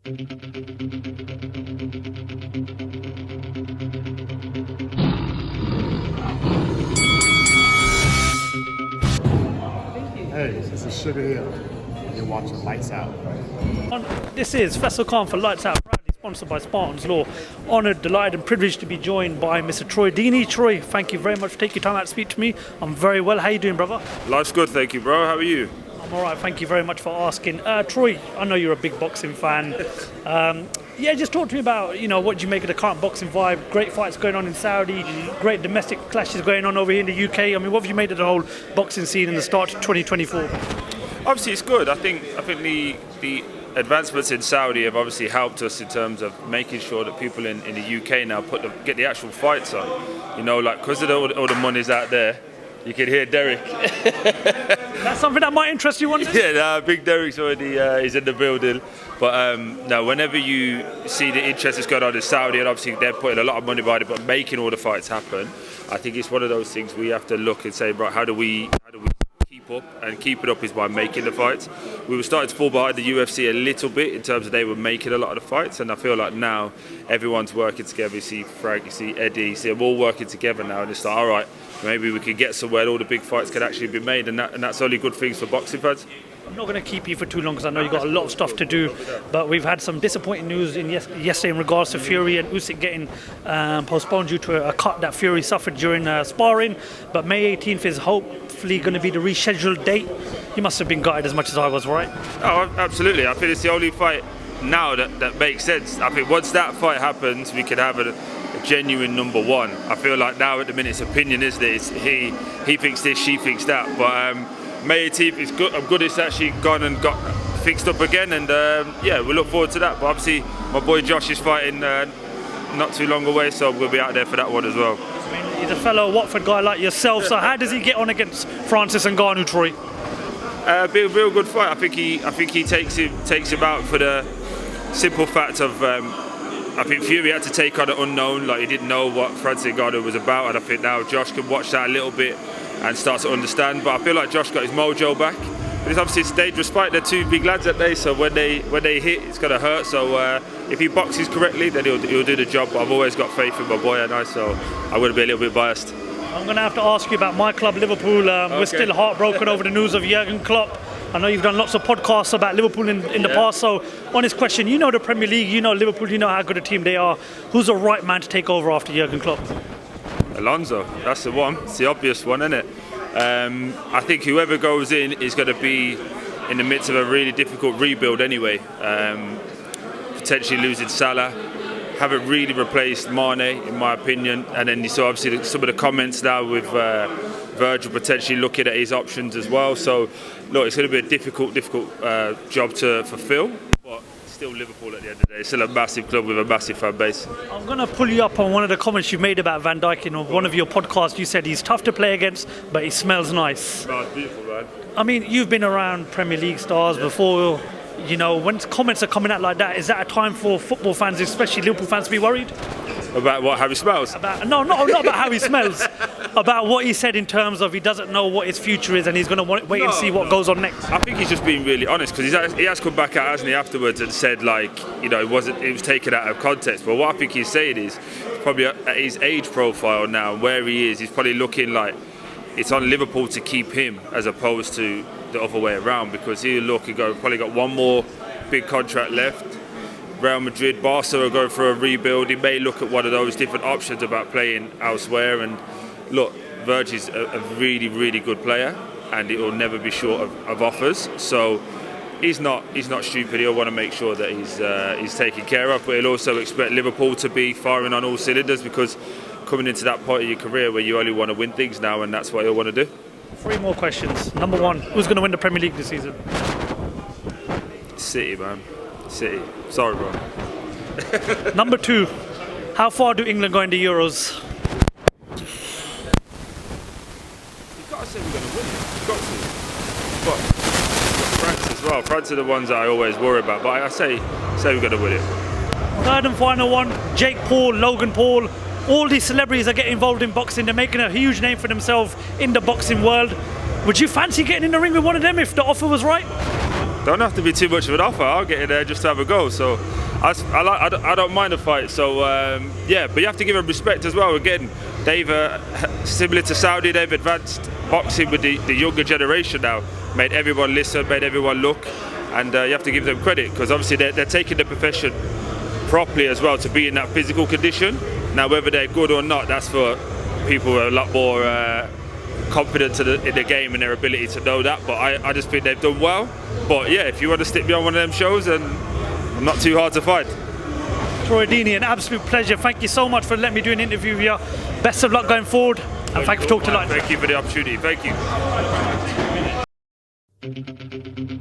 Hey, this is Sugar Hill. You're watching Lights Out. This is Faisal Khan for Lights Out, proudly sponsored by Spartans Law. Honoured, delighted and privileged to be joined by Mr. Troy Deeney. Troy, thank you very much for taking your time out to speak to me. I'm very well. How you doing, brother? Life's good, thank you, bro. How are you? I'm all right, thank you very much for asking. Troy, I know you're a big boxing fan. Just talk to me about, what do you make of the current boxing vibe? Great fights going on in Saudi, great domestic clashes going on over here in the UK. I mean, what have you made of the whole boxing scene in the start of 2024? Obviously, it's good. I think the advancements in Saudi have obviously helped us in terms of making sure that people in the UK now get the actual fights on. Because of all the money's out there. You can hear Derek. That's something that might interest you, one day? Yeah, Big Derek's already he's in the building. But no, whenever you see the interest that's going on in Saudi, and obviously they're putting a lot of money behind it, but making all the fights happen, I think it's one of those things we have to look and say, right, how do we keep up? And keep it up is by making the fights. We were starting to fall behind the UFC a little bit in terms of they were making a lot of the fights, and I feel like now everyone's working together. You see Frank, you see Eddie, you see them all working together now, and it's like, all right, maybe we could get somewhere all the big fights can actually be made, and that's only good things for boxing fans. I'm not going to keep you for too long because I know you've got a lot of stuff to do, but we've had some disappointing news yesterday in regards to Fury and Usyk getting postponed due to a cut that Fury suffered during sparring, but May 18th is hopefully going to be the rescheduled date. You must have been gutted as much as I was, right? Oh, absolutely. I think it's the only fight now that makes sense. I think once that fight happens, we could have a genuine number one. I feel like now at the minute it's opinion, isn't it? He thinks this, she thinks that, but May 18th is good. I'm good it's actually gone and got fixed up again, and we look forward to that. But obviously my boy Josh is fighting not too long away, so we'll be out there for that one as well. I mean, he's a fellow Watford guy like yourself, so how does he get on against Francis Ngannou, Troy? Be a real good fight. I think he takes him out for the simple fact of I think Fury had to take on an unknown, like he didn't know what Francis Ngannou was about, and I think now Josh can watch that a little bit and start to understand. But I feel like Josh got his mojo back. But it's obviously a dangerous fight. They're two big lads that day, so when they hit, it's gonna hurt. So if he boxes correctly, then he'll do the job. But I've always got faith in my boy, and so I'm gonna be a little bit biased. I'm gonna have to ask you about my club, Liverpool. We're still heartbroken over the news of Jurgen Klopp. I know you've done lots of podcasts about Liverpool in the past, so honest question, you know the Premier League, you know Liverpool, you know how good a team they are. Who's the right man to take over after Jurgen Klopp? Alonso, that's the one. It's the obvious one, isn't it? I think whoever goes in is going to be in the midst of a really difficult rebuild anyway. Potentially losing Salah, haven't really replaced Mane, in my opinion. And then you saw obviously some of the comments now with Virgil potentially looking at his options as well. So, look, it's going to be a difficult job to fulfil. But still Liverpool at the end of the day. It's still a massive club with a massive fan base. I'm going to pull you up on one of the comments you made about Van Dijk in one of your podcasts. You said he's tough to play against, but he smells nice. Oh, it's beautiful, man. I mean, you've been around Premier League stars before. When comments are coming out like that, is that a time for football fans, especially Liverpool fans, to be worried? About what, how he smells? Not about how he smells. About what he said in terms of he doesn't know what his future is and he's going to wait and see what goes on next. I think he's just being really honest, because he has come back out, hasn't he, afterwards and said it was taken out of context. But what I think he's saying is probably at his age profile now, where he is, he's probably looking like it's on Liverpool to keep him as opposed to the other way around, because probably got one more big contract left. Real Madrid, Barca are going for a rebuild. He may look at one of those different options about playing elsewhere. And look, Virgil's a really, really good player, and he will never be short of offers. So he's not stupid. He'll want to make sure that he's taken care of, but he'll also expect Liverpool to be firing on all cylinders, because coming into that point of your career where you only want to win things now, and that's what he'll want to do. 3 more questions. Number 1, who's going to win the Premier League this season? City, man. City. Sorry, bro. Number 2, how far do England go in the Euros? You've got to say we're going to win it. You've got to. But France as well. France are the ones that I always worry about. But I say we're going to win it. 3rd and final one, Jake Paul, Logan Paul. All these celebrities are getting involved in boxing. They're making a huge name for themselves in the boxing world. Would you fancy getting in the ring with one of them if the offer was right? don't have to be too much of an offer. I'll get in there just to have a go. So I don't mind a fight. So yeah, but you have to give them respect as well. Again, they've similar to Saudi, they've advanced boxing with the younger generation now. Made everyone listen, made everyone look, and you have to give them credit because obviously they're taking the profession properly as well to be in that physical condition. Now whether they're good or not, that's for people who are a lot more confident in the game and their ability to know that. But I just think they've done well. But yeah, if you want to stick me on one of them shows, then I'm not too hard to find. Troy Deeney, an absolute pleasure. Thank you so much for letting me do an interview here. Best of luck going forward, and thank you for talking to Light. Thank you for the opportunity. Thank you.